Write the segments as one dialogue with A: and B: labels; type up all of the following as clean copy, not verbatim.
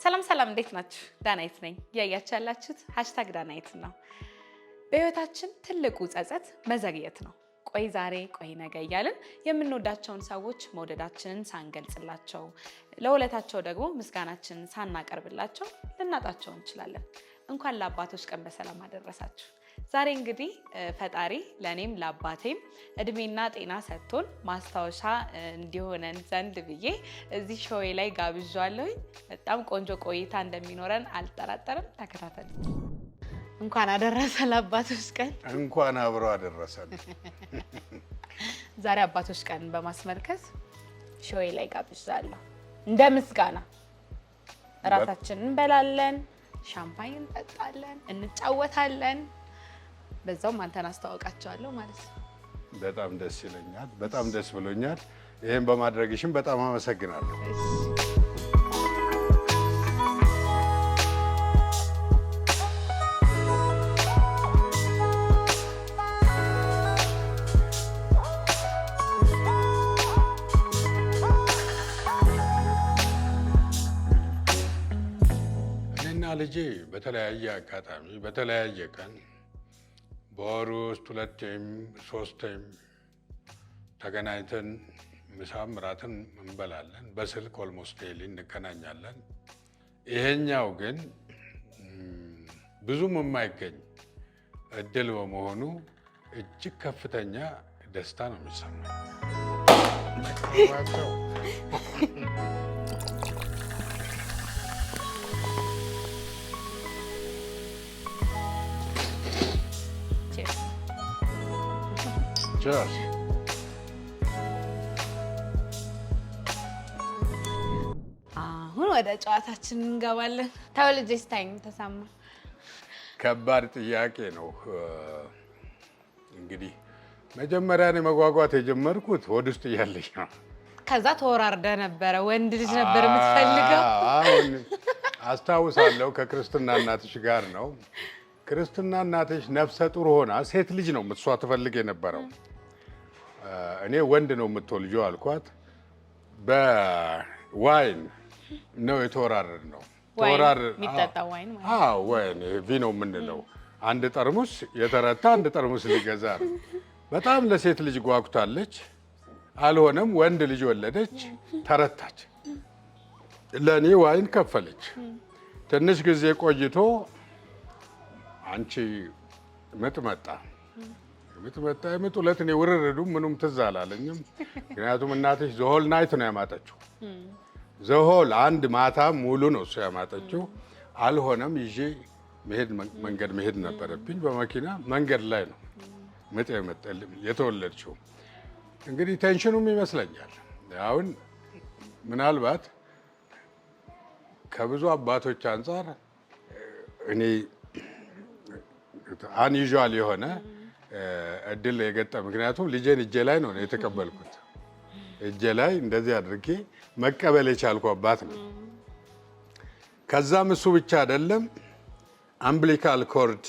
A: ሰላም እንዴት ናችሁ? ዳናይት ነኝ። ያያችሁ ያላችሁት #ዳናይት ነው። በህይወታችን ትልቁ ጸጸት መዘግየት ነው። ቆይ ዛሬ ቆይ ነገ እያልን የምንወዳቸውን ሰዎች መውደዳችንን ሳንገልጽላቸው ለውለታቸው ደግሞ ምስጋናችንን ሳናቀርብላቸው ልናጣቸው እንችላለን። እንኳን ለአባቶች ቀን በሰላም አደረሳችሁ። ዛሬ እንግዲህ ፈጣሪ ለኔም ለአባቴም እድሜና ጤና ሰጥቶን ማስታወሻ እንዲሆነን ዘንድ ብዬ እዚህ ሾው ላይ ጋብዣለሁኝ። በጣም ቆንጆ ቆይታ እንደሚኖረን አልጠራጠርም። ተከታተሉ። እንኳን አደረሰ ለአባቶች ቀን።
B: እንኳን አብሮ አደረሰን።
A: ዛሬ አባቶች ቀን በማስመልከት ሾው ላይ ጋብዣለሁ። እንደ ምስጋና እራታችንን እንበላለን፣ ሻምፓኝ እንጠጣለን፣ እንጫወታለን። በዛውም አንተን አስተዋውቃቸዋለሁ ማለት ነው።
B: በጣም ደስ ይለኛል። በጣም ደስ ብሎኛል። ይሄን በማድረግሽም በጣም አመሰግናለሁ። እኔና ልጄ በተለያየ አጋጣሚ በተለያየ ቀን በወር ውስጥ 2 3 ተገናኝተን ምሳም እራትን እንበላለን። በስልክ ኦልሞስት ዴይሊ እንገናኛለን። ይሄኛው ግን ብዙም የማይገኝ እድል በመሆኑ እጅግ ከፍተኛ ደስታ ነው የሚሰማኝ። Cheers.
A: አሁን ወደ ጨዋታችን እንገባለን። ተወልጄ ስታይኝ ተሰማ?
B: ከባድ ጥያቄ ነው። እንግዲህ መጀመሪያ እኔ መጓጓት የጀመርኩት ሆድ ውስጥ እያለኝ ነው።
A: ከዛ ተወራርደ ነበረ። ወንድ ልጅ ነበር የምትፈልገው?
B: አሁን አስታውሳለሁ። ከክርስትና እናትሽ ጋር ነው። ክርስትና እናትሽ ነፍሰ ጡር ሆና ሴት ልጅ ነው እሷ ትፈልግ የነበረው። እኔ ወንድ ነው የምትወልጂው አልኳት። በዋይን ነው የተወራረድ ነው።
A: የሚጠጣ ዋይን ማለት ነው።
B: አዎ ወይን ቪኖ የምንለው አንድ ጠርሙስ የተረታ አንድ ጠርሙስ ሊገዛ ነው። በጣም ለሴት ልጅ ጓጉታለች። አልሆነም። ወንድ ልጅ ወለደች። ተረታች። ለእኔ ዋይን ከፈለች። ትንሽ ጊዜ ቆይቶ አንቺ ምጥ መጣ። የምጥ ዕለት እኔ ውርርዱ ምኑም ትዝ አላለኝም። ምክንያቱም እናትሽ ዘሆል ናይት ነው ያማጠችው። ዘሆል አንድ ማታ ሙሉ ነው እሱ ያማጠችው። አልሆነም። ይዤ መንገድ መሄድ ነበረብኝ። በመኪና መንገድ ላይ ነው ምጥ የተወለድችው። እንግዲህ ቴንሽኑም ይመስለኛል። አሁን ምናልባት ከብዙ አባቶች አንጻር እኔ አንዩዥዋል የሆነ እድል የገጠ ምክንያቱም ልጄን እጄ ላይ ነው የተቀበልኩት። እጄ ላይ እንደዚህ አድርጌ መቀበል የቻልኩ አባት ነው። ከዛም እሱ ብቻ አይደለም፣ አምብሊካል ኮርድ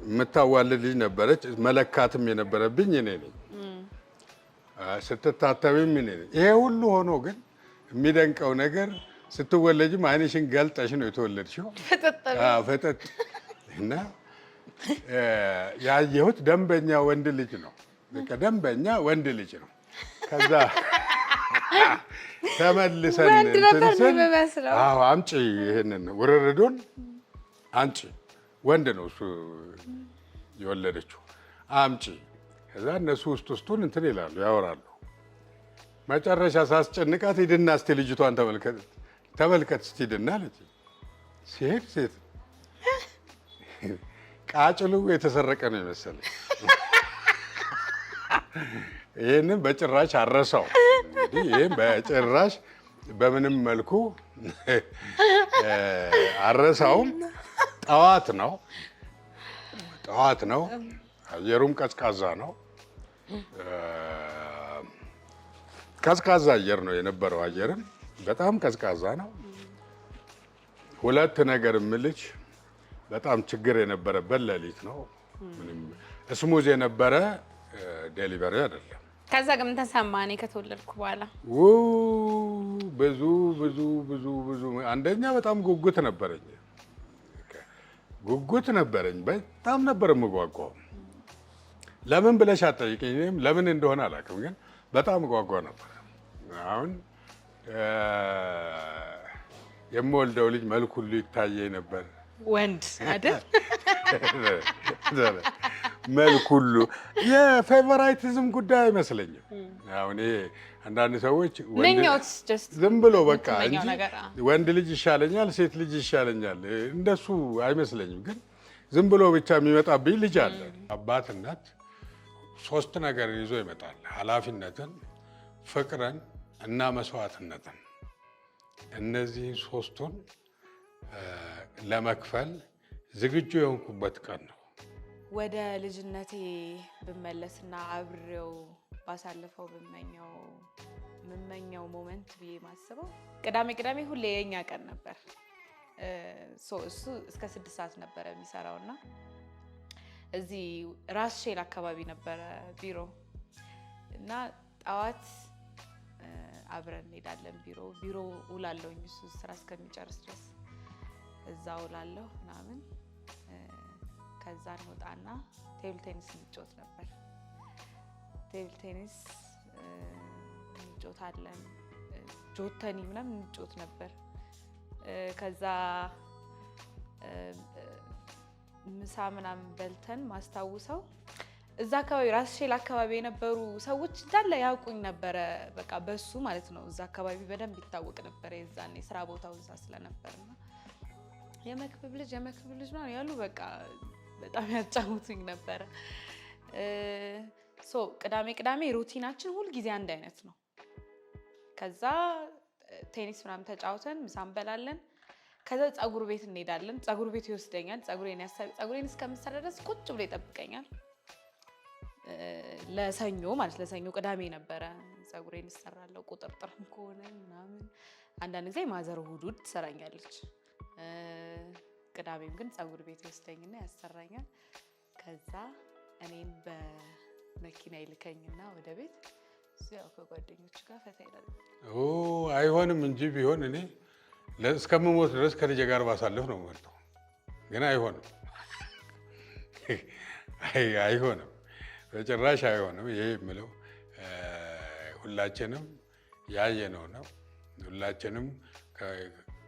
B: የምታዋልድ ልጅ ነበረች። መለካትም የነበረብኝ እኔ ነኝ። ስትታተብም እኔ ነኝ። ይሄ ሁሉ ሆኖ ግን የሚደንቀው ነገር ስትወለጅም ዓይንሽን ገልጠሽ ነው የተወለድሽው። ፍጥጥ እና ያየሁት ደንበኛ ወንድ ልጅ ነው። በቃ ደንበኛ ወንድ ልጅ ነው። ከዛ ተመልሰን አምጪ ይሄንን ውርርዱን አንቺ ወንድ ነው እሱ የወለደችው አምጪ። ከዛ እነሱ ውስጡን እንትን ይላሉ ያወራሉ። መጨረሻ ሳስጨንቃት ሂድና እስቲ ልጅቷን ተመልከት እስቲ ሂድና አለች። ሲሄድ ሴት ቃጭሉ የተሰረቀ ነው የመሰለኝ። ይህንን በጭራሽ አረሳው። እንግዲህ ይህም በጭራሽ በምንም መልኩ አረሳውም። ጠዋት ነው። አየሩም ቀዝቃዛ ነው። ቀዝቃዛ አየር ነው የነበረው። አየርም በጣም ቀዝቃዛ ነው። ሁለት ነገር የምልሽ በጣም ችግር የነበረበት ሌሊት ነው። ምንም ስሙዝ የነበረ ዴሊቨሪ አይደለም።
A: ከዛ ግን ምን ተሰማህ? እኔ ከተወለድኩ በኋላ
B: ብዙ ብዙ ብዙ ብዙ አንደኛ በጣም ጉጉት ነበረኝ። በጣም ነበር የምጓጓው። ለምን ብለሽ አትጠይቂኝም። ለምን እንደሆነ አላውቅም፣ ግን በጣም ጓጓ ነበር። አሁን የምወልደው ልጅ መልክ ሁሉ ይታየኝ ነበር።
A: ወንድ አይደል?
B: መልክ ሁሉ የፌቨራይቲዝም ጉዳይ አይመስለኝም። አሁን ይሄ አንዳንድ ሰዎች ዝም ብሎ በቃ እንጂ ወንድ ልጅ ይሻለኛል፣ ሴት ልጅ ይሻለኛል እንደሱ አይመስለኝም። ግን ዝም ብሎ ብቻ የሚመጣብኝ ልጅ አለ። አባት እናት 3 ነገር ይዞ ይመጣል። ኃላፊነትን፣ ፍቅርን እና መስዋዕትነትን። እነዚህ 3ቱን ለመክፈል ዝግጁ የሆንኩበት ቀን ነው።
A: ወደ ልጅነቴ ብመለስና አብሬው ባሳልፈው የምመኘው ሞመንት ብዬ ማስበው ቅዳሜ ሁሌ የኛ ቀን ነበር። እሱ እስከ 6 ሰዓት ነበረ የሚሰራውና እዚህ ራስ ሼል አካባቢ ነበረ ቢሮ እና ጠዋት አብረን እንሄዳለን። ቢሮ ውላለሁ እሱ ስራ እስከሚጨርስ ድረስ እዛ ውላለሁ ምናምን። ከዛ እንወጣና ቴብል ቴኒስ እንጫወት ነበር። ቴብል ቴኒስ እንጫወታለን፣ ጆተኒ ምናምን እንጫወት ነበር። ከዛ ምሳ ምናምን በልተን ማስታውሰው እዛ አካባቢ ራስ ሼል አካባቢ የነበሩ ሰዎች እንዳለ ያውቁኝ ነበረ። በቃ በሱ ማለት ነው። እዛ አካባቢ በደንብ ይታወቅ ነበር የዛኔ ስራ ቦታው እዛ ስለነበርና የመክብብ ልጅ ነው ያሉ በቃ በጣም ያጫውቱኝ ነበረ። ቅዳሜ ሩቲናችን ሁል ጊዜ አንድ አይነት ነው። ከዛ ቴኒስ ምናምን ተጫውተን ምሳ እንበላለን። ከዛ ፀጉር ቤት እንሄዳለን። ፀጉር ቤት ይወስደኛል። ፀጉሬን እስከምሰራ ድረስ ቁጭ ብሎ ይጠብቀኛል። ለሰኞ ቅዳሜ ነበረ ፀጉሬን እሰራለሁ። ቁጥርጥርም ከሆነ ምናምን አንዳንድ ጊዜ ማዘር እሑድ ትሰራኛለች። ቅዳሜም ግን ፀጉር ቤት ይወስደኝና ያሰራኛል። ከዛ እኔን በመኪና ይልከኝና ወደ ቤት ያው ከጓደኞች ጋር ፈታ ይላል።
B: አይሆንም እንጂ ቢሆን እኔ እስከምሞት ድረስ ከልጄ ጋር ባሳልፍ ነው የምመርጠው። ግን አይሆንም፣ በጭራሽ አይሆንም። ይሄ የምለው ሁላችንም ያየነው ነው። ሁላችንም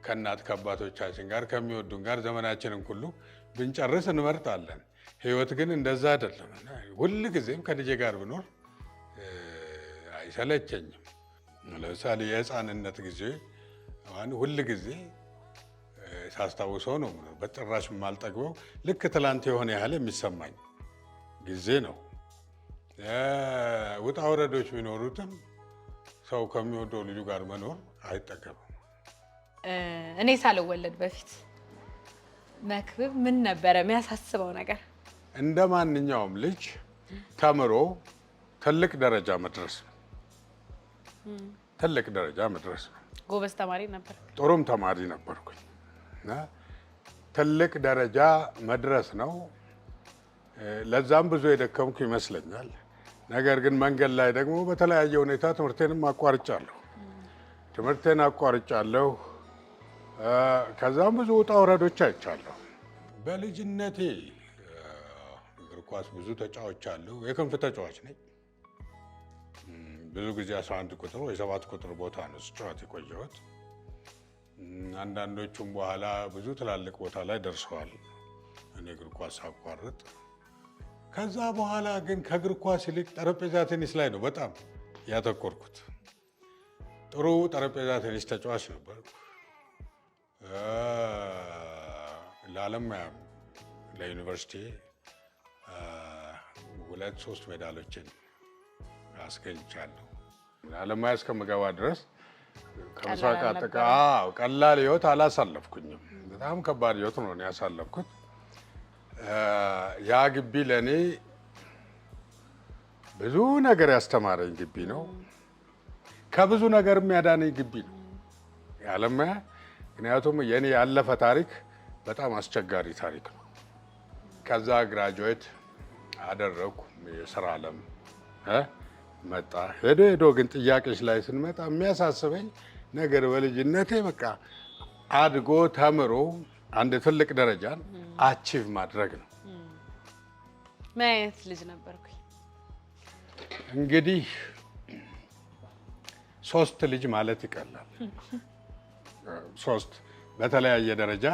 B: ከእናት ከአባቶቻችን ጋር ከሚወዱን ጋር ዘመናችንን ሁሉ ብንጨርስ እንመርጣለን። ህይወት ግን እንደዛ አይደለም። ሁል ጊዜም ከልጄ ጋር ብኖር አይሰለቸኝም። ለምሳሌ የህፃንነት ጊዜ ሁል ጊዜ ሳስታውሰው ነው በጭራሽ የማልጠግበው። ልክ ትላንት የሆነ ያህል የሚሰማኝ ጊዜ ነው። ውጣ ውረዶች ቢኖሩትም ሰው ከሚወደው ልጁ ጋር መኖር አይጠገብም።
A: እኔ ሳልወለድ በፊት መክብብ ምን ነበረ የሚያሳስበው ነገር?
B: እንደ ማንኛውም ልጅ ተምሮ ትልቅ ደረጃ መድረስ ነው።
A: ጎበዝ ተማሪ ነበር።
B: ጥሩም ተማሪ ነበርኩኝ። ትልቅ ደረጃ መድረስ ነው። ለዛም ብዙ የደከምኩ ይመስለኛል። ነገር ግን መንገድ ላይ ደግሞ በተለያየ ሁኔታ ትምህርቴንም አቋርጫለሁ። ከዛም ብዙ ውጣ ውረዶች አይቻለሁ። በልጅነቴ እግር ኳስ ብዙ ተጫውቻለሁ። የክንፍ ተጫዋች ነኝ። ብዙ ጊዜ 11 ቁጥር ወይ 7 ቁጥር ቦታ ነው ስጫወት የቆየሁት። አንዳንዶቹም በኋላ ብዙ ትላልቅ ቦታ ላይ ደርሰዋል እኔ እግር ኳስ ሳቋርጥ። ከዛ በኋላ ግን ከእግር ኳስ ይልቅ ጠረጴዛ ቴኒስ ላይ ነው በጣም ያተኮርኩት። ጥሩ ጠረጴዛ ቴኒስ ተጫዋች ነበርኩ። ለዓለማያም ለዩኒቨርሲቲ 2-3 ሜዳሎችን አስገኝቻለሁ። ለዓለማያ እስከምገባ ድረስ ከምስራቅ ቀላል ህይወት አላሳለፍኩኝም። በጣም ከባድ ህይወት ነው ያሳለፍኩት። ያ ግቢ ለእኔ ብዙ ነገር ያስተማረኝ ግቢ ነው። ከብዙ ነገር የሚያዳነኝ ግቢ ነው የዓለማያ። ምክንያቱም የኔ ያለፈ ታሪክ በጣም አስቸጋሪ ታሪክ ነው። ከዛ ግራጁዌት አደረኩ የስራ ዓለም መጣ። ሄዶ ሄዶ ግን ጥያቄች ላይ ስንመጣ የሚያሳስበኝ ነገር በልጅነቴ በቃ አድጎ ተምሮ አንድ ትልቅ ደረጃን አቺቭ ማድረግ ነው።
A: ምን አይነት ልጅ ነበርኩኝ?
B: እንግዲህ 3 ልጅ ማለት ይቀላል። 3 በተለያየ ደረጃ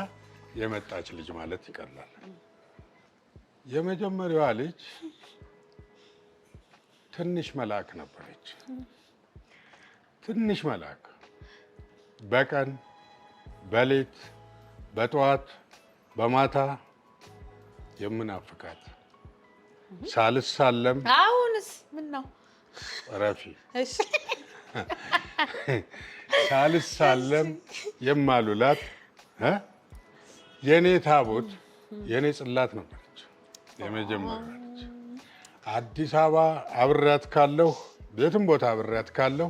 B: የመጣች ልጅ ማለት ይቀላል። የመጀመሪያዋ ልጅ ትንሽ መልአክ ነበረች። ትንሽ መልአክ በቀን በሌት በጠዋት በማታ የምናፍቃት ሳልሳለም
A: አሁንስ ምን ነው
B: ረፊ ሳልሳለም የማሉላት የኔ ታቦት የኔ ጽላት ነበረች። የመጀመሪያ ልጅ አዲስ አበባ አብሬያት ካለሁ የትም ቦታ አብሬያት ካለሁ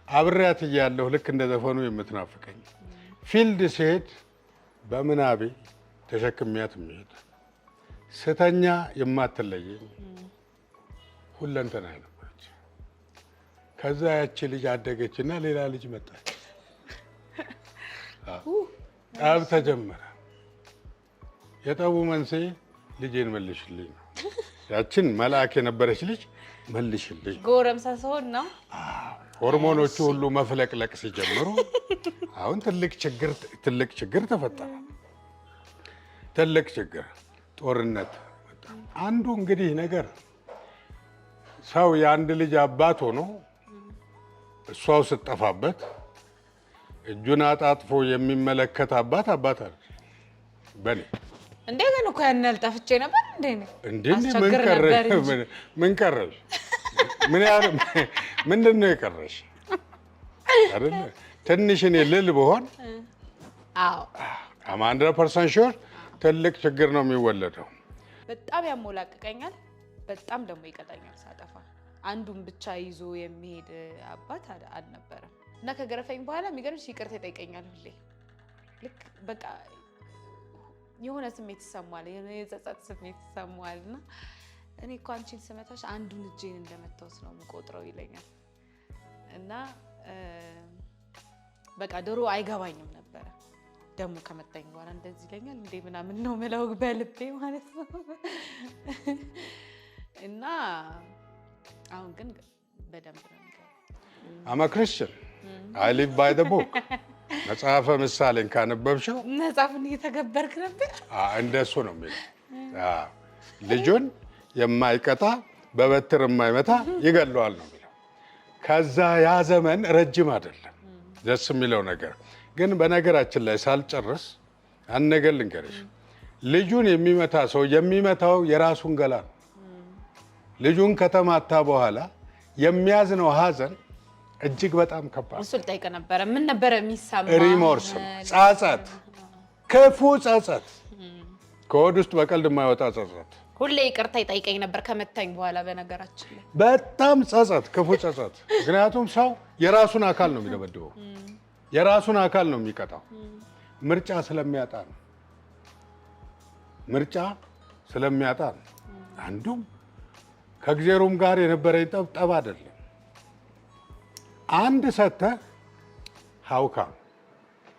B: አብሬያት እያለሁ ልክ እንደ ዘፈኑ የምትናፍቀኝ ፊልድ ሲሄድ በምናቤ ተሸክሚያት የሚሄድ ስተኛ የማትለየኝ ሁለንተና ነበረች። ከዛ ያቺ ልጅ አደገችና ሌላ ልጅ መጣች። ጠብ ተጀመረ። የጠቡ መንስኤ ልጄን መልሽልኝ ነው። ያችን መልአክ የነበረች ልጅ መልሽልኝ።
A: ጎረምሳ ሰሆን ነው
B: ሆርሞኖቹ ሁሉ መፍለቅለቅ ሲጀምሩ አሁን ትልቅ ችግር ተፈጠረ። ትልቅ ችግር ጦርነት መጣ። አንዱ እንግዲህ ነገር ሰው የአንድ ልጅ አባት ሆኖ እሷው ስትጠፋበት እጁን አጣጥፎ የሚመለከት አባት አለ። በኔ
A: እንደገና እኮ ያን ያልጠፍቼ ነበር
B: እንዴ ምን ቀረሽ? ምንድን ነው የቀረሽ? አይደለ ትንሽ እኔ ልል ብሆን 100% ሹር ትልቅ ችግር ነው የሚወለደው።
A: በጣም ያሞላቅቀኛል፣ በጣም ደግሞ ይቀጣኛል ሳጠፋ። አንዱን ብቻ ይዞ የሚሄድ አባት አልነበረም እና ከገረፈኝ በኋላ የሚገርምሽ ይቅርታ ይጠይቀኛል ሁሌ። ልክ በቃ የሆነ ስሜት ይሰማል፣ የጸጸት ስሜት ይሰማል። እና እኔ እኮ አንቺን ስመታሽ አንዱን እጄን እንደመታውስ ነው የምቆጥረው ይለኛል። እና በቃ ድሮ አይገባኝም ነበረ። ደግሞ ከመጣኝ በኋላ እንደዚህ ይለኛል እንዴ ምናምን ነው የምለው በልቤ ማለት ነው። እና አሁን ግን በደንብ ነው የሚገባኝ።
B: አም አ ክርስቲያን አይ ሊቭ ባይ ዘ ቡክ። መጽሐፈ ምሳሌን ካነበብሽው
A: መጽሐፉን እየተገበርክ ነበር።
B: እንደሱ ነው የሚለው። ልጁን የማይቀጣ በበትር የማይመታ ይገለዋል ነው የሚለው። ከዛ ያ ዘመን ረጅም አይደለም። ደስ የሚለው ነገር ግን በነገራችን ላይ ሳልጨርስ አንድ ነገር ልንገርሽ። ልጁን የሚመታ ሰው የሚመታው የራሱን ገላ ነው። ልጁን ከተማታ በኋላ የሚያዝነው ሀዘን እጅግ በጣም ከባድ።
A: እሱ ልጠይቅ ነበረ። ምን ነበረ የሚሰማ?
B: ሪሞርስ፣ ጸጸት፣ ክፉ ጸጸት፣ ከሆድ ውስጥ በቀልድ የማይወጣ ጸጸት።
A: ሁሌ ይቅርታ ይጠይቀኝ ነበር ከመታኝ በኋላ። በነገራችን ላይ
B: በጣም ጸጸት፣ ክፉ ጸጸት። ምክንያቱም ሰው የራሱን አካል ነው የሚደበድበው፣ የራሱን አካል ነው የሚቀጣው። ምርጫ ስለሚያጣ ነው። ምርጫ ስለሚያጣ ነው። አንዱም ከእግዚአብሔሩም ጋር የነበረኝ ጠብ አይደለም። አንድ ሰተህ ሀውካ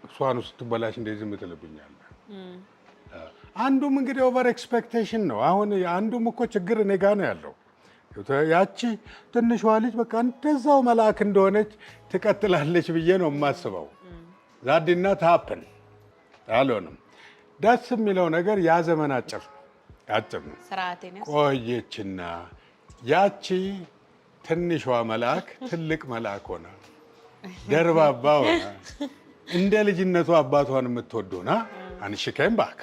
B: እሷኑ ስትበላሽ እንደዚህ ዝም ትልብኛለህ። አንዱም እንግዲህ ኦቨር ኤክስፔክቴሽን ነው። አሁን አንዱም እኮ ችግር እኔ ጋ ነው ያለው። ያቺ ትንሿ ልጅ በቃ እንደዛው መልአክ እንደሆነች ትቀጥላለች ብዬ ነው የማስበው። ዛዲና ታፕን አልሆንም። ደስ የሚለው ነገር ያ ዘመን አጭር ነው። ቆየችና ያቺ ትንሿ መልአክ ትልቅ መልአክ ሆና ደርባባ ሆና እንደ ልጅነቱ አባቷን የምትወድ ሆና አንሽከም ባክ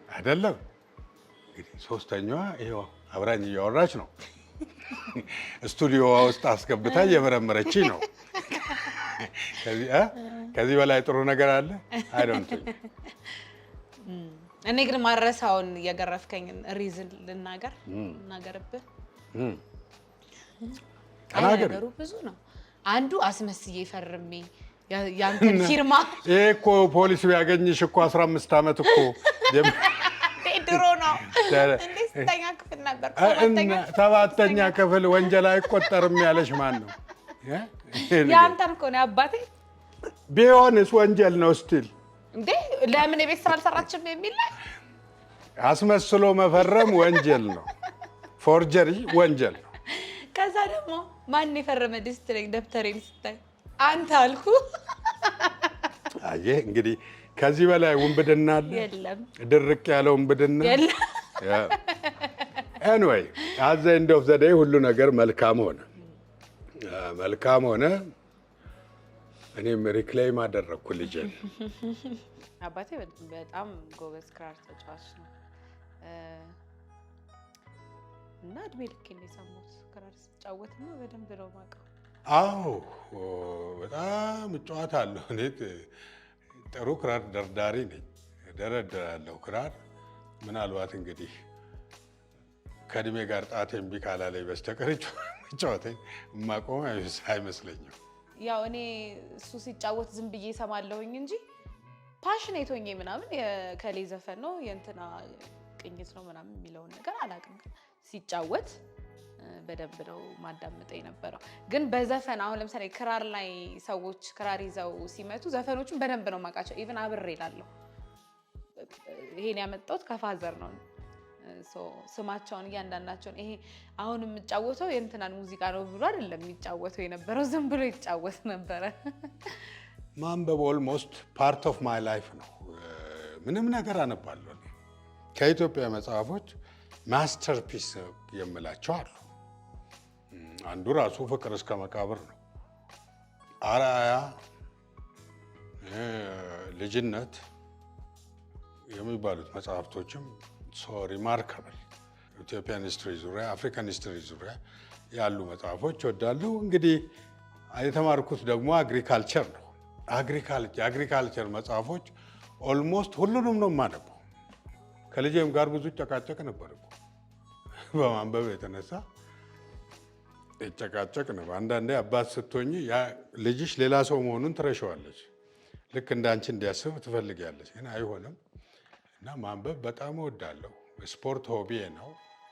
B: አይደለም። እንግዲህ ሶስተኛዋ ይሄው አብራኝ እያወራች ነው። ስቱዲዮዋ ውስጥ አስገብታ እየመረመረች ነው። ከዚህ በላይ ጥሩ ነገር አለ? አይ ዶንት ቲንክ።
A: እኔ ግን ማረሳውን የገረፍከኝ ሪዝን ልናገርብህ። ነገሩ ብዙ ነው። አንዱ አስመስዬ ፈርሜ ያንተን ፊርማ።
B: ይሄ እኮ ፖሊስ ቢያገኝሽ እኮ 15 ዓመት እኮ
A: ድሮ ነው። ስንተኛ ክፍል ነበር?
B: ሰባተኛ ክፍል ወንጀል አይቆጠርም ያለሽ ማን ነው?
A: ያንተን እኮ ነው አባቴ።
B: ቢሆንስ ወንጀል ነው ስቲል
A: እንዴ? ለምን የቤት ስራ አልሰራችም የሚል
B: አስመስሎ መፈረም ወንጀል ነው። ፎርጀሪ ወንጀል ነው።
A: ከዛ ደግሞ ማን የፈረመልኝ ስትለኝ ደብተሬን ስታይ አንተ አልኩ።
B: አየህ እንግዲህ ከዚህ በላይ ውንብድና አለ?
A: የለም።
B: ድርቅ ያለ ውንብድና
A: የለም።
B: ኤኒዌይ አት ዘ ኤንድ ኦፍ ዘ ዴይ ሁሉ ነገር መልካም ሆነ። እኔም ሪክሌም አደረግኩ ልጄን።
A: አባቴ በጣም ጎበዝ ክራር ተጫዋች ነው እና እድሜ ልክ ነው የሰማሁት ክራር ሲጫወትና በደንብ ነው የማውቀው።
B: አዎ በጣም እጫወታለሁ። እኔ ጥሩ ክራር ደርዳሪ ነኝ፣ እደረድራለሁ ክራር። ምናልባት እንግዲህ ከእድሜ ጋር ጣቴ እምቢ ካላለኝ በስተቀር ጨዋታዬን የማቆም አይመስለኝም።
A: ያው እኔ እሱ ሲጫወት ዝም ብዬ እሰማለሁኝ እንጂ ፓሽኔት ሆኜ ምናምን የከሌ ዘፈን ነው የእንትና ቅኝት ነው ምናምን የሚለውን ነገር አላውቅም። ግን ሲጫወት በደንብ ነው ማዳመጠው የነበረው። ግን በዘፈን አሁን ለምሳሌ ክራር ላይ ሰዎች ክራር ይዘው ሲመቱ ዘፈኖቹን በደንብ ነው የማውቃቸው። ኢቭን አብሬ እላለሁ። ይሄን ያመጣሁት ከፋዘር ነው። ስማቸውን እያንዳንዳቸውን ይሄ አሁን የምጫወተው የእንትናን ሙዚቃ ነው ብሎ አይደለም የሚጫወተው የነበረው፣ ዝም ብሎ ይጫወት ነበረ።
B: ማንበብ ኦልሞስት ፓርት ኦፍ ማይ ላይፍ ነው። ምንም ነገር አነባለሁ። ከኢትዮጵያ መጽሐፎች ማስተርፒስ የምላቸው አሉ። አንዱ ራሱ ፍቅር እስከ መቃብር ነው። አርአያ፣ ልጅነት የሚባሉት መጽሐፍቶችም ሪማርከብል ኢትዮጵያን ሂስትሪ ዙሪያ፣ አፍሪካን ሂስትሪ ዙሪያ ያሉ መጽሐፎች እወዳለሁ። እንግዲህ የተማርኩት ደግሞ አግሪካልቸር ነው። የአግሪካልቸር መጽሐፎች ኦልሞስት ሁሉንም ነው የማነበው። ከልጄም ጋር ብዙ ጨቃጨቅ ነበር እኮ በማንበብ የተነሳ ጨቃጨቅ ነው። አንዳንዴ አባት ስትሆኝ ልጅሽ ሌላ ሰው መሆኑን ትረሻዋለች። ልክ እንዳንቺ እንዲያስብ ትፈልጊያለች፣ ግን አይሆንም። እና ማንበብ በጣም እወዳለሁ። ስፖርት ሆቢዬ ነው፣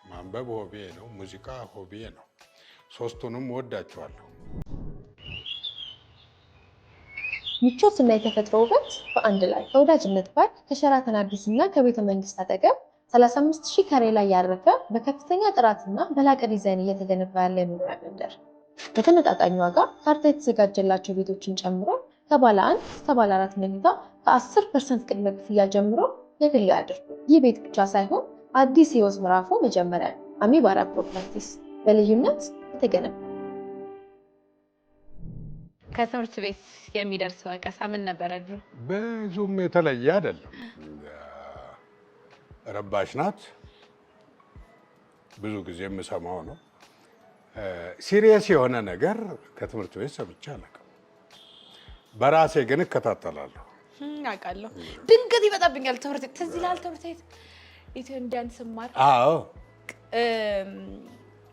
B: ማንበብ ሆቢዬ ነው፣ ሙዚቃ ሆቢዬ ነው። ሶስቱንም እወዳቸዋለሁ።
C: ምቾትና የተፈጥሮ ውበት በአንድ ላይ በወዳጅነት ፓርክ ከሸራተን አዲስ እና ከቤተ መንግስት አጠገብ 35,000 ካሬ ላይ ያረፈ በከፍተኛ ጥራትና በላቀ ዲዛይን እየተገነባ ያለ የመኖሪያ መንደር በተመጣጣኝ ዋጋ ካርታ የተዘጋጀላቸው ቤቶችን ጨምሮ ከባለ 1 እስከ ባለ 4 መኝታ ከ10% ቅድመ ክፍያ ጀምሮ የግል ያድርጉ። ይህ ቤት ብቻ ሳይሆን አዲስ የህይወት ምዕራፉ መጀመሪያ። አሚባራ ፕሮፐርቲስ በልዩነት የተገነባ።
A: ከትምህርት ቤት የሚደርስ ወቀሳ ምን ነበረ ድሮ?
B: ብዙም የተለየ አይደለም። ረባሽ ናት፣ ብዙ ጊዜ የምሰማው ነው። ሲሪየስ የሆነ ነገር ከትምህርት ቤት ሰምቼ አላውቅም። በራሴ ግን እከታተላለሁ።
A: አውቃለሁ። ድንገት ይመጣብኛል ትምህርት ቤት። ትዝ ይልሃል ትምህርት ቤት ኢትዮ ኢንዲያን ስማር?
B: አዎ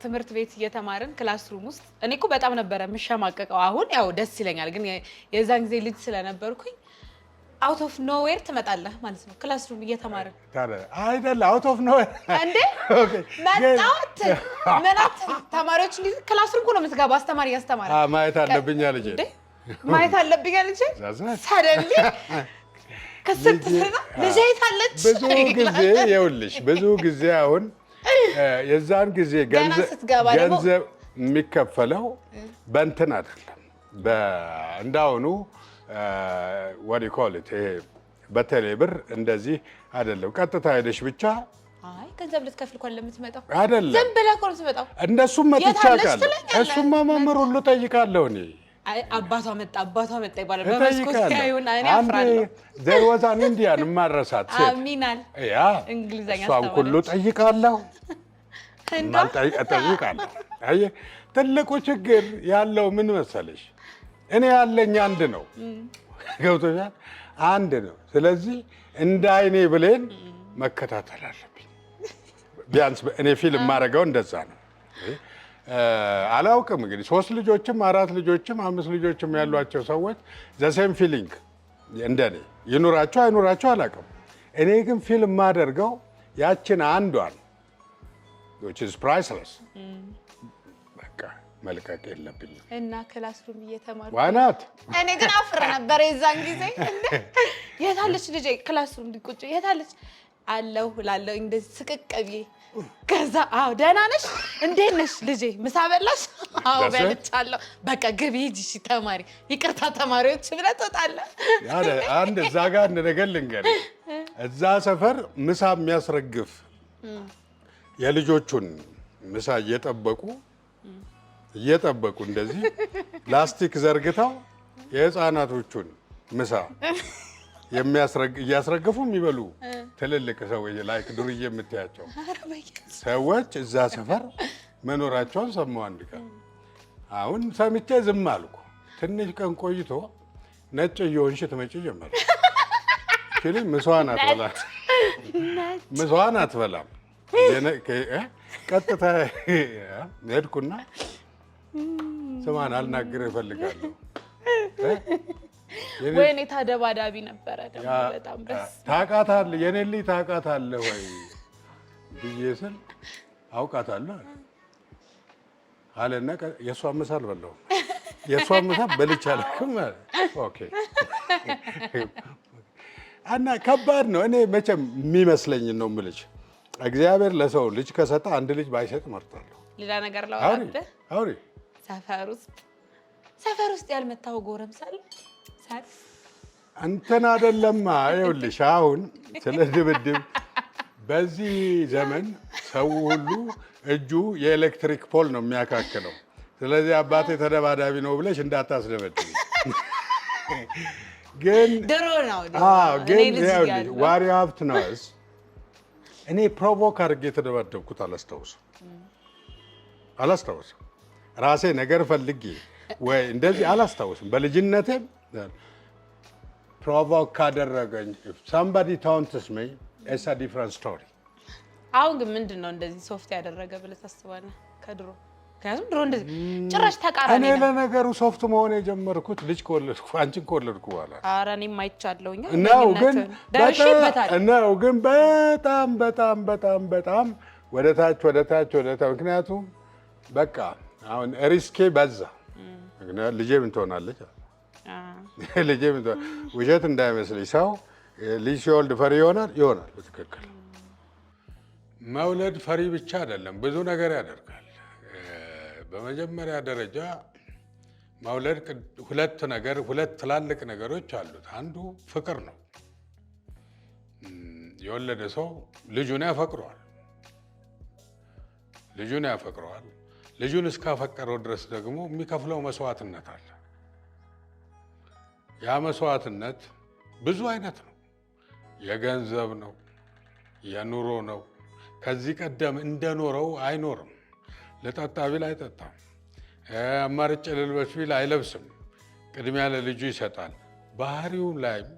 A: ትምህርት ቤት እየተማርን ክላስሩም ውስጥ እኔ እኮ በጣም ነበረ የምሸማቀቀው። አሁን ያው ደስ ይለኛል፣ ግን የዛን ጊዜ ልጅ ስለነበርኩኝ አውት ኦፍ ኖዌር ትመጣለህ ማለት ነው። ክላስሩም እየተማርን
B: አይደለ? አውት ኦፍ ኖዌር
A: እንዴ መጣሁት ምናት ተማሪዎች እንዲህ ክላስሩም እኮ ነው የምትገባው። አስተማሪ ያስተማረ
B: ማየት አለብኝ ልጄ
A: እንዴ ማየት አለብኝ ልጄ ሰደንሊ ከስንት ስና ልጄ ታለች።
B: ብዙ ጊዜ ይኸውልሽ፣ ብዙ ጊዜ አሁን የዛን ጊዜ ገንዘብ የሚከፈለው በእንትን አይደለም፣ እንዳሁኑ what do you call it ይሄ በቴሌ ብር እንደዚህ አይደለም። ቀጥታ ሄደሽ ብቻ
A: አይ ገንዘብ ልትከፍል እንኳን ለምትመጣው
B: አይደለም፣
A: ዝም ብለህ እኮ ነው የምትመጣው።
B: እንደሱም መጥቻ ቃል እሱማ መምህር ሁሉ ጠይቃለሁ እኔ።
A: አይ አባቷ መጣ ይባላል በመስኮት ሲያዩን እኔ አፍራለሁ።
B: there was an Indian ማረሳት ሴት
A: አሚናል
B: ያ
A: እንግሊዘኛ
B: እሷን ሁሉ ጠይቃለሁ ጠይቃለሁ። አይ ትልቁ ችግር ያለው ምን መሰለሽ፣ እኔ ያለኝ አንድ ነው፣ ገብቶሻል? አንድ ነው። ስለዚህ እንደ አይኔ ብሌን መከታተል አለብኝ። ቢያንስ እኔ ፊልም ማድረገው እንደዛ ነው። አላውቅም እንግዲህ 3 ልጆችም 4 ልጆችም 5 ልጆችም ያሏቸው ሰዎች ዘሴም ፊሊንግ እንደኔ ይኑራቸው አይኑራቸው አላውቅም። እኔ ግን ፊልም ማደርገው ያችን አንዷን which is priceless በቃ መልቀቅ የለብኝም
A: እና ክላስሩም እየተማርኩ
B: why not
A: እኔ ግን አፍረ ነበር የዛን ጊዜ የታለች ልጄ ክላስሩም ቁጭ የታለች አለው ላለው እንደዚህ ስቅቀቢ ከዛ አው ደህና ነሽ እንዴት ነሽ ልጄ ምሳ በላሽ አው በልቻለሁ በቃ ግቢ ሂጂ እሺ ተማሪ ይቅርታ ተማሪዎች ብለህ ትወጣለህ
B: አንድ እዛ ጋር አንድ ነገር ልንገርህ እዛ ሰፈር ምሳ የሚያስረግፍ የልጆቹን ምሳ እየጠበቁ እንደዚህ ላስቲክ ዘርግተው የህፃናቶቹን ምሳ እያስረግፉ የሚበሉ ትልልቅ ሰዎች ላይክ ዱርዬ የምትያቸው ሰዎች እዛ ሰፈር መኖራቸውን ሰማሁ አንድ ቀን። አሁን ሰምቼ ዝም አልኩ። ትንሽ ቀን ቆይቶ ነጭ እየሆንሽ ትመጪ ጀመር። ምሷን አትበላም። ቀጥታ ሄድኩና ስማን አልናገርህ እፈልጋለሁ።
A: ወይኔ ተደባዳቢ ነበረ ደግሞ በጣም ደስ
B: ታውቃታለህ የኔ ልጅ ታውቃታለህ ወይ ብዬ ስል አውቃታለሁ አለና የእሷን ምሳ አልበላሁም። የእሷን ምሳ በልቻለሁ። ኦኬ እና ከባድ ነው። እኔ መቼም የሚመስለኝ ነው የምልሽ እግዚአብሔር ለሰው ልጅ ከሰጠ አንድ ልጅ ባይሰጥ እመርጣለሁ።
A: ሌላ ነገር ላውራብህ
B: አውሪ
A: ሰፈር ውስጥ ያልመታው ጎረምሳ
B: እንትን አይደለማ። ይኸውልሽ አሁን ስለ ድብድብ በዚህ ዘመን ሰው ሁሉ እጁ የኤሌክትሪክ ፖል ነው የሚያካክለው። ስለዚህ አባቴ ተደባዳቢ ነው ብለሽ እንዳታስደበድቢ። ግን
A: ድሮ ነው
B: ግን ዋሪ ሀብት ነው። እኔ ፕሮቮክ አድርጌ የተደባደብኩት አላስታውስም። ራሴ ነገር ፈልጌ ወይ እንደዚህ አላስታውስም። በልጅነቴ ፕሮቮክ ካደረገኝ if somebody taunts me it's a different story።
A: አሁን ግን ምንድነው እንደዚህ ሶፍት ያደረገ ብለህ ታስባለህ? ከድሮ ከያዙም ድሮ እንደዚህ ጭራሽ ተቃራኒ ነው።
B: እኔ ለነገሩ ሶፍት መሆን የጀመርኩት ልጅ ከወለድኩ አንቺን ከወለድኩ በኋላ
A: ኧረ እኔም አይቻለሁኝ
B: ነው። ግን በጣም ወደ ታች ምክንያቱም በቃ አሁን ሪስኬ በዛ። ልጄ ምን ትሆናለች? ውሸት እንዳይመስልሽ ሰው ልጅ ሲወልድ ፈሪ ይሆናል። በትክክል መውለድ ፈሪ ብቻ አይደለም፣ ብዙ ነገር ያደርጋል። በመጀመሪያ ደረጃ መውለድ ሁለት ትላልቅ ነገሮች አሉት። አንዱ ፍቅር ነው። የወለደ ሰው ልጁን ያፈቅረዋል። ልጁን እስካፈቀረው ድረስ ደግሞ የሚከፍለው መስዋዕትነት አለ። ያ መስዋዕትነት ብዙ አይነት ነው። የገንዘብ ነው፣ የኑሮ ነው። ከዚህ ቀደም እንደኖረው አይኖርም። ልጠጣ ቢል አይጠጣም። አማርጬ ልልበስ ቢል አይለብስም። ቅድሚያ ለልጁ ይሰጣል። ባህሪው ላይም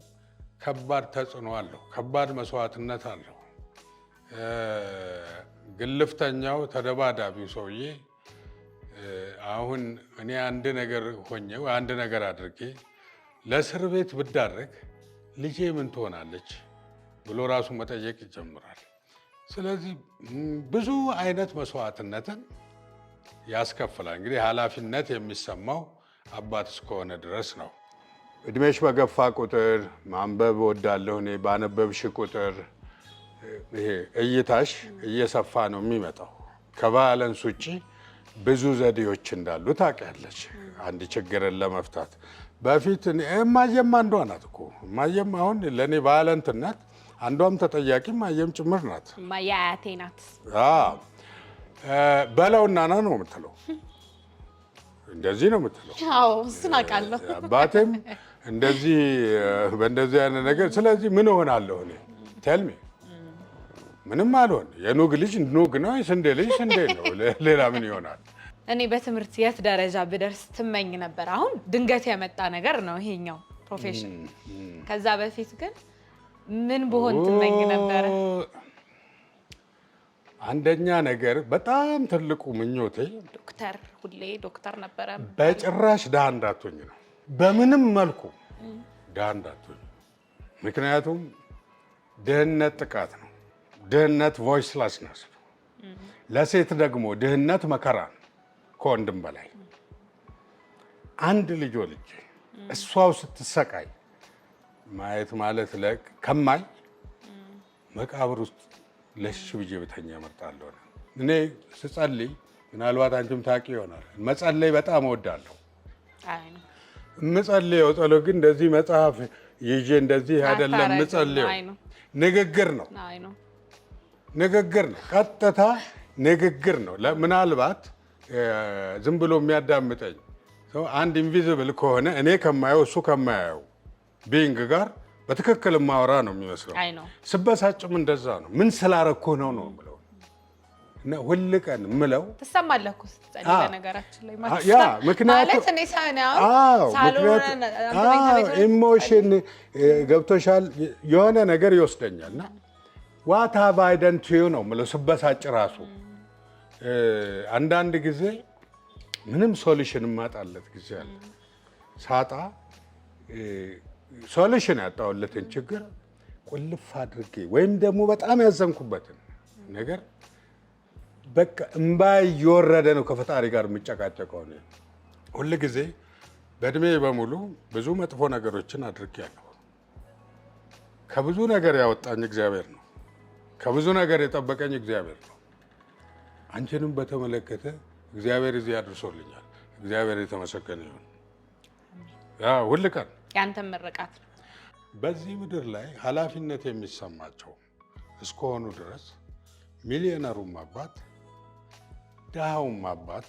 B: ከባድ ተጽዕኖ አለው። ከባድ መስዋዕትነት አለው። ግልፍተኛው ተደባዳቢው ሰውዬ አሁን እኔ አንድ ነገር ሆኜ አንድ ነገር አድርጌ ለእስር ቤት ብዳረግ ልጄ ምን ትሆናለች ብሎ ራሱ መጠየቅ ይጀምራል። ስለዚህ ብዙ አይነት መስዋዕትነትን ያስከፍላል። እንግዲህ ኃላፊነት የሚሰማው አባት እስከሆነ ድረስ ነው። እድሜሽ በገፋ ቁጥር ማንበብ እወዳለሁ እኔ። ባነበብሽ ቁጥር ይሄ እይታሽ እየሰፋ ነው የሚመጣው። ከቫዮለንስ ውጭ ብዙ ዘዴዎች እንዳሉ ታውቂያለሽ አንድ ችግርን ለመፍታት። በፊት እማየም አንዷ ናት እኮ እማየም አሁን ለእኔ ቫዮለንት ናት። አንዷም ተጠያቂ እማየም ጭምር ናት።
A: አያቴ ናት።
B: በለውና ና ነው የምትለው፣ እንደዚህ ነው የምትለው።
A: እሱን አውቃለሁ።
B: አባቴም እንደዚህ በእንደዚህ አይነት ነገር። ስለዚህ ምን እሆናለሁ እኔ? ቴልሚ ምንም አልሆን። የኑግ ልጅ ኑግ ነው፣ የስንዴ ልጅ ስንዴ ነው። ሌላ ምን ይሆናል?
A: እኔ በትምህርት የት ደረጃ ብደርስ ትመኝ ነበር? አሁን ድንገት የመጣ ነገር ነው ይሄኛው ፕሮፌሽን። ከዛ በፊት ግን ምን ብሆን ትመኝ ነበር?
B: አንደኛ ነገር በጣም ትልቁ ምኞቴ
A: ዶክተር፣ ሁሌ ዶክተር ነበረ።
B: በጭራሽ ድሃ እንዳትሆኝ ነው። በምንም መልኩ ድሃ እንዳትሆኝ። ምክንያቱም ድህነት ጥቃት ነው። ድህነት ቮይስለስነስ ነው። ለሴት ደግሞ ድህነት መከራ ከወንድም በላይ። አንድ ልጅ ወልጄ እሷው ስትሰቃይ ማየት ማለት ከማይ መቃብር ውስጥ ለሽ ብዬ ብተኛ እመርጣለሁ። እኔ ስጸልይ ምናልባት አንቺም ታውቂ ይሆናል መጸለይ በጣም እወዳለሁ። የምጸልየው ጸሎት ግን እንደዚህ መጽሐፍ ይዤ እንደዚህ አይደለም የምጸልየው። ንግግር ነው፣ ንግግር ነው፣ ቀጥታ ንግግር ነው። ምናልባት ዝም ብሎ የሚያዳምጠኝ ሰው አንድ ኢንቪዚብል ከሆነ እኔ ከማየው እሱ ከማያየው ቢንግ ጋር በትክክል ማወራ ነው የሚመስለው። ስበሳጭም እንደዛ ነው። ምን ስላረኩ ነው የምለው እና ሁል ቀን የምለው
A: ትሰማለህ እኮ ስትጸልይ በነገራችን ላይ
B: ምክንያቱም ኢሞሽን ገብቶሻል፣ የሆነ ነገር ይወስደኛል እና ዋት ሃቭ አይ ደን ቱ ዩ ነው የምለው ስበሳጭ ራሱ። አንዳንድ ጊዜ ምንም ሶሉሽን የማጣለት ጊዜ አለ። ሳጣ ሶሉሽን ያጣሁለትን ችግር ቁልፍ አድርጌ ወይም ደግሞ በጣም ያዘንኩበትን ነገር በቃ እምባ እየወረደ ነው ከፈጣሪ ጋር የምጨቃጨቀው ነው። ሁል ጊዜ በእድሜ በሙሉ ብዙ መጥፎ ነገሮችን አድርጌያለሁ። ከብዙ ነገር ያወጣኝ እግዚአብሔር ነው። ከብዙ ነገር የጠበቀኝ እግዚአብሔር ነው። አንቺንም በተመለከተ እግዚአብሔር እዚህ አድርሶልኛል። እግዚአብሔር የተመሰገነ ይሁን። ሁል ቀን
A: ያንተን ምርቃት ነው።
B: በዚህ ምድር ላይ ኃላፊነት የሚሰማቸው እስከሆኑ ድረስ ሚሊዮነሩም አባት ድሃውም አባት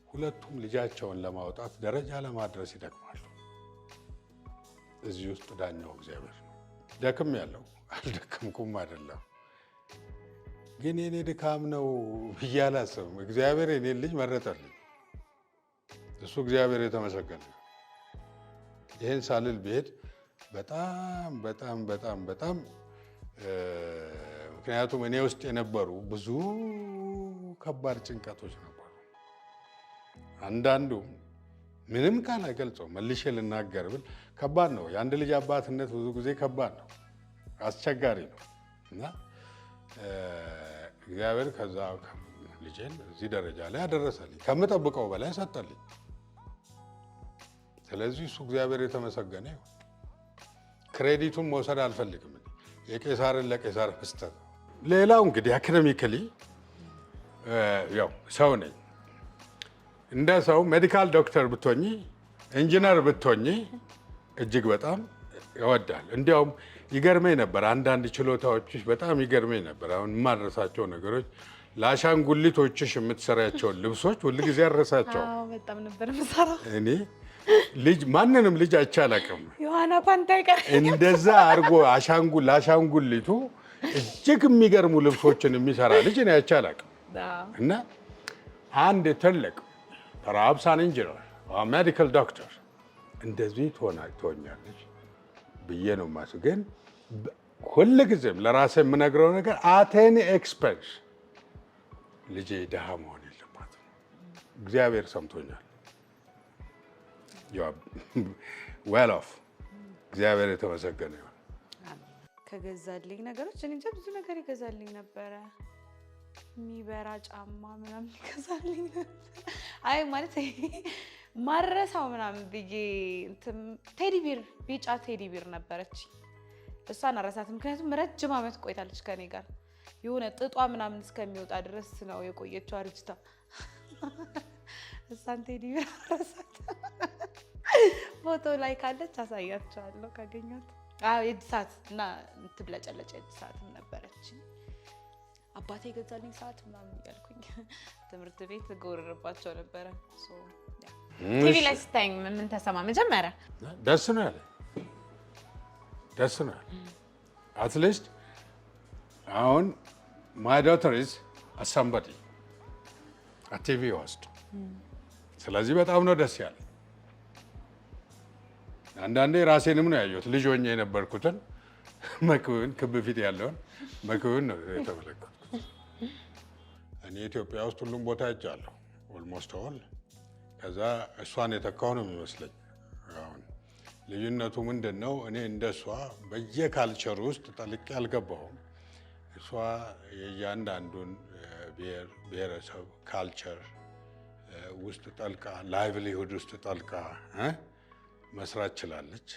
B: ሁለቱም ልጃቸውን ለማውጣት ደረጃ ለማድረስ ይደክማሉ። እዚህ ውስጥ ዳኛው እግዚአብሔር ነው። ደክም ያለው አልደከምኩም አይደለም፣ ግን የኔ ድካም ነው ብዬ አላስብም። እግዚአብሔር የኔን ልጅ መረጠልኝ። እሱ እግዚአብሔር የተመሰገነ። ይህን ሳልል ብሄድ በጣም በጣም በጣም በጣም ምክንያቱም እኔ ውስጥ የነበሩ ብዙ ከባድ ጭንቀቶች ነበሩ። አንዳንዱ ምንም ቃል አይገልጸው መልሼ ልናገር ብል ከባድ ነው። የአንድ ልጅ አባትነት ብዙ ጊዜ ከባድ ነው፣ አስቸጋሪ ነው እና እግዚአብሔር ከዛ ልጄን እዚህ ደረጃ ላይ አደረሰልኝ፣ ከምጠብቀው በላይ ሰጠልኝ። ስለዚህ እሱ እግዚአብሔር የተመሰገነ ይሁን። ክሬዲቱን መውሰድ አልፈልግም፣ የቄሳርን ለቄሳር መስጠት። ሌላው እንግዲህ አካዴሚካሊ ያው ሰው ነኝ። እንደ ሰው ሜዲካል ዶክተር ብትሆኚ ኢንጂነር ብትሆኚ እጅግ በጣም ይወዳል። እንዲያውም ይገርመኝ ነበር፣ አንዳንድ ችሎታዎችሽ በጣም ይገርመኝ ነበር። አሁን የማረሳቸው ነገሮች ለአሻንጉሊቶችሽ የምትሰሪያቸውን ልብሶች ሁል ጊዜ አረሳቸው።
A: በጣም ነበር የምሰራው
B: እኔ ልጅ ማንንም ልጅ አይቻላቅም
A: ዮሐና ፓንታይ ጋር
B: እንደዛ አድርጎ ለአሻንጉሊቱ እጅግ የሚገርሙ ልብሶችን የሚሰራ ልጅ እኔ አይቻላቅም። እና አንድ ትልቅ ፐርሃፕስ አን ኢንጂነር ሜዲካል ዶክተር እንደዚህ ትሆኛለች ብዬ ነው የማስበው። ግን ሁልጊዜም ለራሴ የምነግረው ነገር አት ኤኒ ኤክስፐንስ ልጄ ድሃ መሆን የለባትም። እግዚአብሔር ሰምቶኛል። ዌል ኦፍ እግዚአብሔር የተመሰገነ ይሁን።
A: ከገዛልኝ ነገሮች እኔ እንጃ ብዙ ነገር ይገዛልኝ ነበረ። የሚበራ ጫማ ምናምን ይገዛልኝ ነበር። አይ ማለት ማረሳው ምናምን ብዬ ቴዲ ቢር፣ ቢጫ ቴዲ ቢር ነበረች። እሷን አረሳት፣ ምክንያቱም ረጅም ዓመት ቆይታለች ከኔ ጋር። የሆነ ጥጧ ምናምን እስከሚወጣ ድረስ ነው የቆየችው አርጅታ። እሷን ቴዲ ቢር አረሳት። ፎቶ ላይ ካለች አሳያቸዋለሁ ካገኘሁት። የእጅ ሰዓት እና የምትብለጨለጭ የእጅ ሰዓትም ነበረች። አባቴ የገዛልኝ ሰዓት ምናምን እያልኩኝ ትምህርት ቤት ጎርርባቸው ነበረ። ቲቪ ላይ ስታይኝ ምን ተሰማ? መጀመሪያ
B: ደስ ነው ያለ፣ ደስ ነው ያለ። አትሊስት አሁን ማይ ዶተር ኢዝ አሳምባዲ ቲቪ ውስጥ። ስለዚህ በጣም ነው ደስ ያለ። አንዳንዴ ራሴንም ነው ያየሁት። ልጅ ሆኜ የነበርኩትን መክብብን ክብ ፊት ያለውን መክብብን ነው የተመለከትኩት። እኔ ኢትዮጵያ ውስጥ ሁሉም ቦታ ሄጃለሁ ኦልሞስት ኦል። ከዛ እሷን የተካሁ ነው የሚመስለኝ። አሁን ልዩነቱ ምንድን ነው? እኔ እንደሷ በየካልቸር ውስጥ ጠልቄ አልገባሁም። እሷ የእያንዳንዱን ብሔረሰብ ካልቸር ውስጥ ጠልቃ ላይቭሊሁድ ውስጥ ጠልቃ መስራት ችላለች።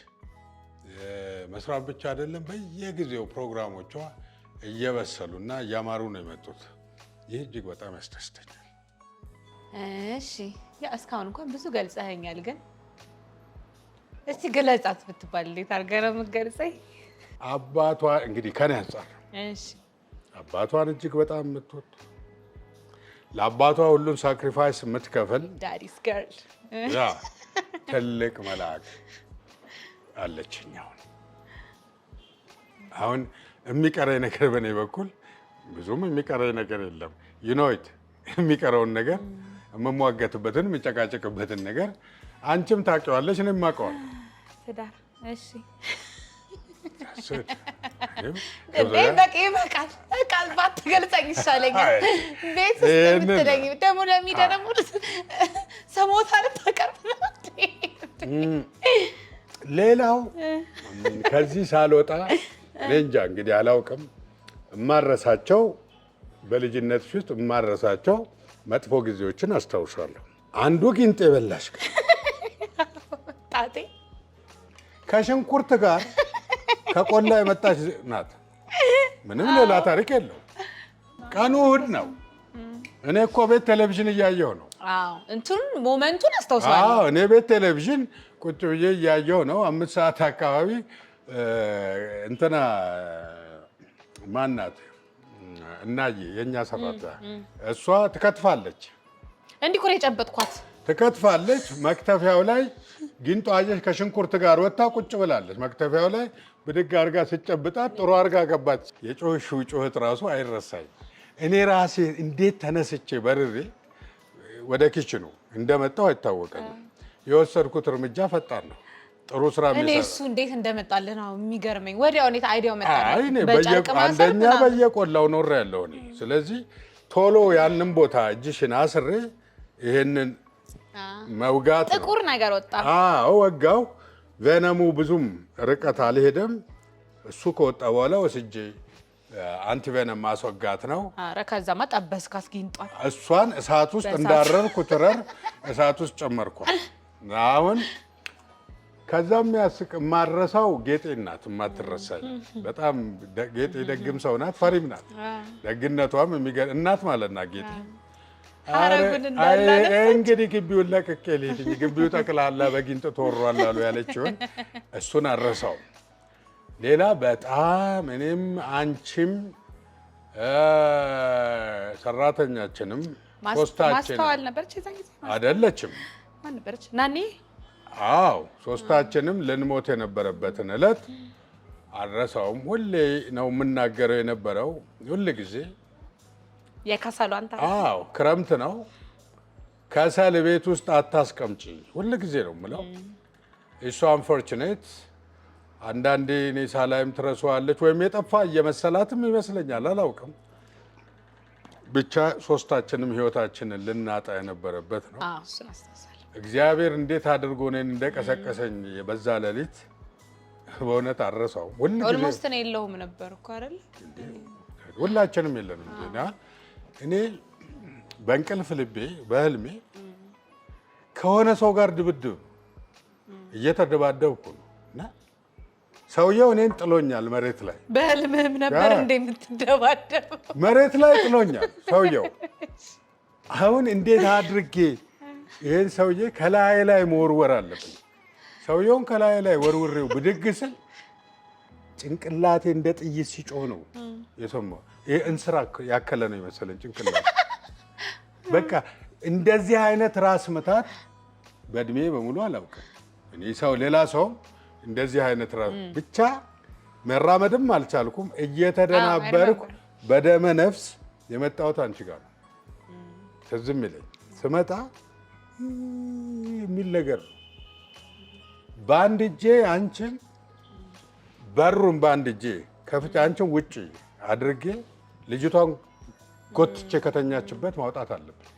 B: መስራት ብቻ አይደለም፣ በየጊዜው ፕሮግራሞቿ እየበሰሉና እያማሩ ነው የመጡት። ይህ እጅግ በጣም ያስደስተኛል።
A: እሺ እስካሁን እንኳን ብዙ ገልጸኸኛል፣ ግን እስቲ ገለጻት ብትባል እንዴት አድርገህ ነው የምትገልጸኝ?
B: አባቷ እንግዲህ ከኔ አንጻር አባቷን እጅግ በጣም የምትወድ ለአባቷ ሁሉን ሳክሪፋይስ የምትከፍል
A: ዳዲስ ገርል
B: ትልቅ መልአክ አለችኝ። አሁን የሚቀረኝ ነገር በእኔ በኩል ብዙም የሚቀረኝ ነገር የለም። ዩኖይት የሚቀረውን ነገር የምሟገትበትን የምጨቃጨቅበትን ነገር አንቺም ታውቂዋለሽ፣ እኔም አውቀዋለሁ።
A: ትዳር እሺ
B: በቂ
A: በቃል ቃል ባትገልጸኝ ይሻለኛል። ቤት ውስጥ የምትለኝ ደግሞ ለሚዲያ ደግሞ ሰሞታ ልታቀርብ ነው።
B: ሌላው ከዚህ ሳልወጣ እኔ እንጃ እንግዲህ አላውቅም፣ የማረሳቸው በልጅነት ውስጥ የማረሳቸው መጥፎ ጊዜዎችን አስታውሳለሁ። አንዱ ጊንጥ የበላሽ
A: ጣቴ
B: ከሽንኩርት ጋር ከቆላ የመጣች ናት። ምንም ሌላ ታሪክ የለው። ቀኑ እሑድ ነው። እኔ እኮ ቤት ቴሌቪዥን እያየሁ ነው።
A: ሞመንቱን አስታውሳለሁ።
B: እኔ ቤት ቴሌቪዥን ቁጭ ብዬ እያየሁ ነው። 5 ሰዓት አካባቢ እንትና ማናት እናዬ የእኛ ሰራተኛ እሷ ትከትፋለች።
A: እንዲህ እኮ ነው የጨበጥኳት።
B: ትከትፋለች። መክተፊያው ላይ ጊንጧ አየሽ ከሽንኩርት ጋር ወጥታ ቁጭ ብላለች። መክተፊያው ላይ ብድግ አድርጋ ስጨብጣት ጥሩ አድርጋ ገባች። የጮህሽው ጩኸት ራሱ አይረሳኝ። እኔ ራሴ እንዴት ተነስቼ በርሬ ወደ ኪችኑ እንደመጣው አይታወቀኝም። የወሰድኩት እርምጃ ፈጣን ነው። ጥሩ ስራ
A: እኔ እሱ እንዴት እንደመጣልህ ነው የሚገርመኝ። ወዲያው እንዴት አይዲያው መጣልህ?
B: አንደኛ በየቆላው ኖር ያለው እኔ። ስለዚህ ቶሎ ያንን ቦታ እጅሽን አስሬ ይሄንን መውጋት ነው።
A: ጥቁር ነገር ወጣ።
B: ወጋው። ቬነሙ ብዙም ርቀት አልሄደም። እሱ ከወጣ በኋላ ወስጄ አንቲቬነም ማስወጋት ነው።
A: ኧረ ከዛማ ጠበስካት ጊንጧል።
B: እሷን እሳት ውስጥ እንዳረርኩ ትረር እሳት ውስጥ ጨመርኳል። አሁን ከዛም ያስቅ የማረሳው ጌጤ ናት። የማትረሳኝ በጣም ጌጤ ደግም ሰው ናት፣ ፈሪም ናት። ደግነቷም እናት ማለት ናት ጌጤ። እንግዲህ ግቢውን ለቅቄ ልሂድ፣ ግቢው ጠቅላላ በጊንጥ ተወሯል አሉ ያለችውን እሱን አረሳው። ሌላ በጣም እኔም አንቺም ሰራተኛችንም ሶስታችንም አይደለችም
A: ናኒ
B: ሶስታችንም ልንሞት የነበረበትን ዕለት አልረሳውም። ሁሌ ነው የምናገረው የነበረው ሁል ጊዜ
A: የከሰሉ አንተ
B: ክረምት ነው ከሰል ቤት ውስጥ አታስቀምጪ ሁል ጊዜ ነው የምለው። እሱ አንፎርቹኔት አንዳንዴ እኔ ሳላይም ትረሳዋለች ወይም የጠፋ እየመሰላትም ይመስለኛል፣ አላውቅም። ብቻ ሶስታችንም ህይወታችንን ልናጣ የነበረበት ነው። እግዚአብሔር እንዴት አድርጎ እኔን እንደቀሰቀሰኝ በዛ ሌሊት በእውነት አልረሳውም።
A: ኦልሞስት እኔ የለሁም ነበር እኮ አይደል?
B: ሁላችንም የለንም። እኔ በእንቅልፍ ልቤ በህልሜ ከሆነ ሰው ጋር ድብድብ እየተደባደብኩ ነው እና ሰውየው እኔን ጥሎኛል መሬት ላይ።
A: በህልምህም ነበር እንደምትደባደብ?
B: መሬት ላይ ጥሎኛል ሰውየው። አሁን እንዴት አድርጌ ይሄን ሰውዬ ከላይ ላይ መወርወር አለብኝ። ሰውየውን ከላይ ላይ ወርውሬው ብድግ ስል ጭንቅላቴ እንደ ጥይት ሲጮህ ነው የሰማው። ይሄ እንስራ ያከለ ነው የመሰለን ጭንቅላቴ። በቃ እንደዚህ አይነት ራስ ምታት በእድሜ በሙሉ አላውቅም። እኔ ሰው ሌላ ሰው እንደዚህ አይነት ራስ ብቻ መራመድም አልቻልኩም። እየተደናበርኩ በደመ ነፍስ የመጣሁት አንቺ ጋር ነው። ትዝም ይለኝ ስመጣ የሚል ነገር ነው። በአንድ እጄ አንቺን በሩን በአንድ እጄ ከፍቼ አንቺን ውጭ አድርጌ ልጅቷን ጎትቼ ከተኛችበት ማውጣት አለብን።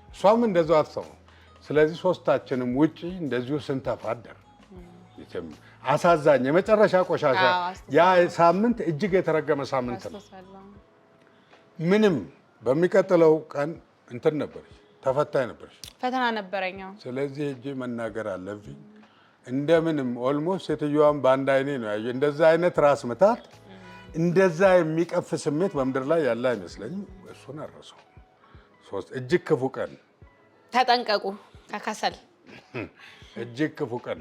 B: እሷም እንደዛው አትሰማም። ስለዚህ ሶስታችንም ውጭ እንደዚሁ ስንተፋደር አሳዛኝ የመጨረሻ ቆሻሻ ያ ሳምንት እጅግ የተረገመ ሳምንት ነው። ምንም በሚቀጥለው ቀን እንትን ነበረች፣ ተፈታኝ ነበረች፣
A: ፈተና ነበረኝ።
B: ስለዚህ እጅ መናገር አለብኝ እንደምንም ኦልሞስት ሴትዮዋን በአንድ አይኔ ነው ያየው። እንደዛ አይነት ራስ ምታት እንደዛ የሚቀፍ ስሜት በምድር ላይ ያለ አይመስለኝም። እሱን አረሰው። እጅግ ክፉ ቀን
A: ተጠንቀቁ ከከሰል
B: እጅግ ክፉ ቀን።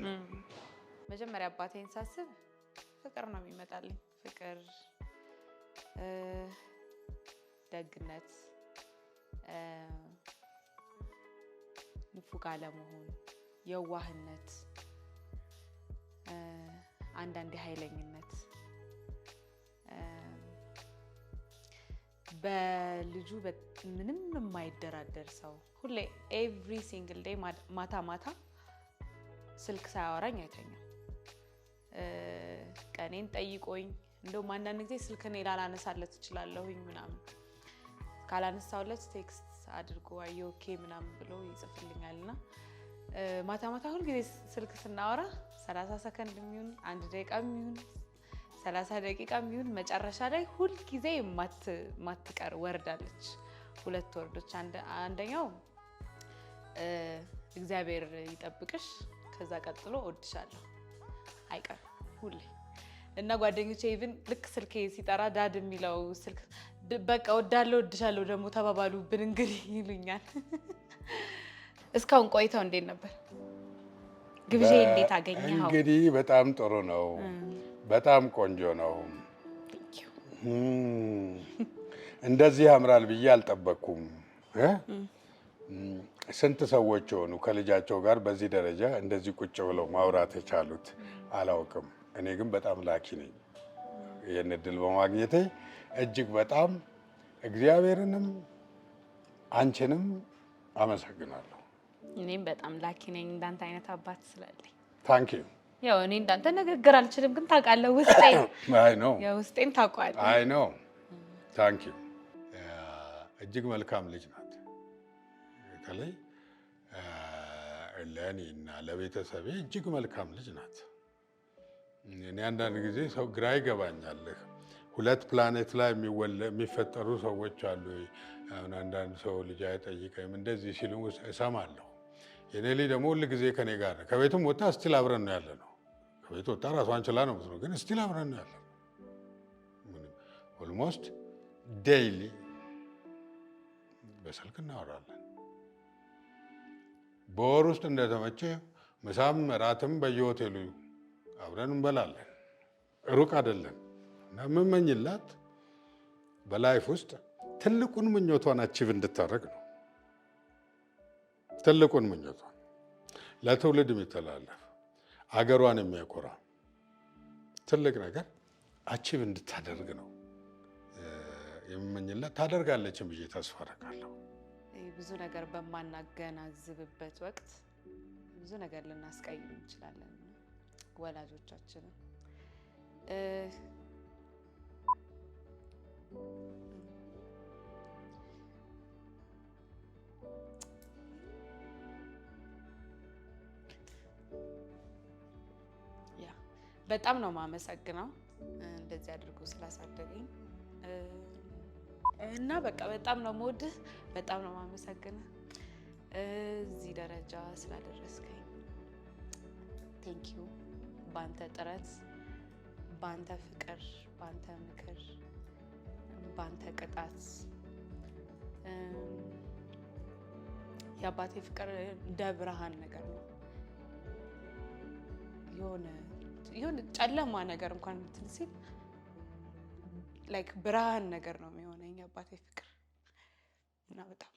A: መጀመሪያ አባቴን ሳስብ ፍቅር ነው የሚመጣልኝ። ፍቅር፣ ደግነት፣ ንፉግ አለመሆን፣ የዋህነት፣ አንዳንዴ ኃይለኝነት፣ በልጁ ምንም የማይደራደር ሰው ሁሌ ኤቭሪ ሲንግል ዴይ ማታ ማታ ስልክ ሳያወራኝ አይተኛም። ቀኔን ጠይቆኝ እንደውም አንዳንድ ጊዜ ስልክ እኔ ላላነሳለት እችላለሁኝ ምናምን ካላነሳውለት ቴክስት አድርጎ አይ ኦኬ ምናምን ብሎ ይጽፍልኛልና ማታ ማታ ሁል ጊዜ ስልክ ስናወራ 30 ሰከንድ የሚሆን 1 ደቂቃ የሚሆን 30 ደቂቃ የሚሆን መጨረሻ ላይ ሁል ጊዜ ማትቀር ወርዳለች። 2 ወርዶች። አንደኛው እግዚአብሔር ይጠብቅሽ፣ ከዛ ቀጥሎ እወድሻለሁ አይቀር ሁሌ እና ጓደኞቼ ኢቭን ልክ ስልኬ ሲጠራ ዳድ የሚለው ስልክ በቃ እወዳለሁ እወድሻለሁ ደግሞ ተባባሉብን እንግዲህ ይሉኛል። እስካሁን ቆይታው እንዴት ነበር? ግብዣ እንዴት አገኘኸው?
B: እንግዲህ በጣም ጥሩ ነው። በጣም ቆንጆ ነው። እንደዚህ ያምራል ብዬ አልጠበቅኩም። ስንት ሰዎች ሆኑ ከልጃቸው ጋር በዚህ ደረጃ እንደዚህ ቁጭ ብለው ማውራት የቻሉት አላውቅም። እኔ ግን በጣም ላኪ ነኝ። ይህን እድል በማግኘቴ እጅግ በጣም እግዚአብሔርንም አንቺንም አመሰግናለሁ።
A: እኔም በጣም ላኪ ነኝ እንዳንተ አይነት አባት ስላለኝ።
B: ታንክ ዩ።
A: ያው እኔ እንዳንተ ንግግር አልችልም፣ ግን ታውቃለህ ውስጤ
B: አይ ነው
A: የውስጤን ታውቃለህ።
B: አይ ነው። ታንክ ዩ። እጅግ መልካም ልጅ ናት። በተለይ ለእኔ እና ለቤተሰቤ እጅግ መልካም ልጅ ናት። እኔ አንዳንድ ጊዜ ሰው ግራ ይገባኛል። 2 ፕላኔት ላይ የሚፈጠሩ ሰዎች አሉ። አሁን አንዳንድ ሰው ልጅ አይጠይቀኝም እንደዚህ ሲሉ እሰማለሁ። የኔ ልጅ ደግሞ ሁል ጊዜ ከኔ ጋር ነው። ከቤቱም ወጣ ስቲል አብረን ነው ያለ ነው። ከቤት ወጣ ራሷን ችላ ነው የምትኖረው፣ ግን ስቲል አብረን ነው ያለ ነው። ኦልሞስት ዴይሊ በስልክ እናወራለን። በወር ውስጥ እንደተመቸ ምሳም እራትም በየሆቴሉ አብረን እንበላለን። ሩቅ አይደለም እና የምመኝላት በላይፍ ውስጥ ትልቁን ምኞቷን አቺቭ እንድታደርግ ነው። ትልቁን ምኞቷን ለትውልድ የሚተላለፍ አገሯን የሚያኮራ ትልቅ ነገር አቺቭ እንድታደርግ ነው የምመኝላት። ታደርጋለችም ብዬ ተስፋ አደርጋለሁ።
A: ብዙ ነገር በማናገናዝብበት ወቅት ብዙ ነገር ልናስቀይም እንችላለን ወላጆቻችንን። በጣም ነው የማመሰግነው እንደዚህ አድርጎ ስላሳደገኝ እና በቃ በጣም ነው የምወድህ፣ በጣም ነው የማመሰግነው እዚህ ደረጃ ስላደረስከኝ። ቴንኪዩ። ባንተ ጥረት፣ ባንተ ፍቅር፣ ባንተ ምክር፣ ባንተ ቅጣት የአባቴ ፍቅር እንደ ብርሃን ነገር ነው። የሆነ ጨለማ ነገር እንኳን እንትን ሲል ላይክ ብርሃን ነገር ነው የሚሆነኝ የአባቴ ፍቅር እና በጣም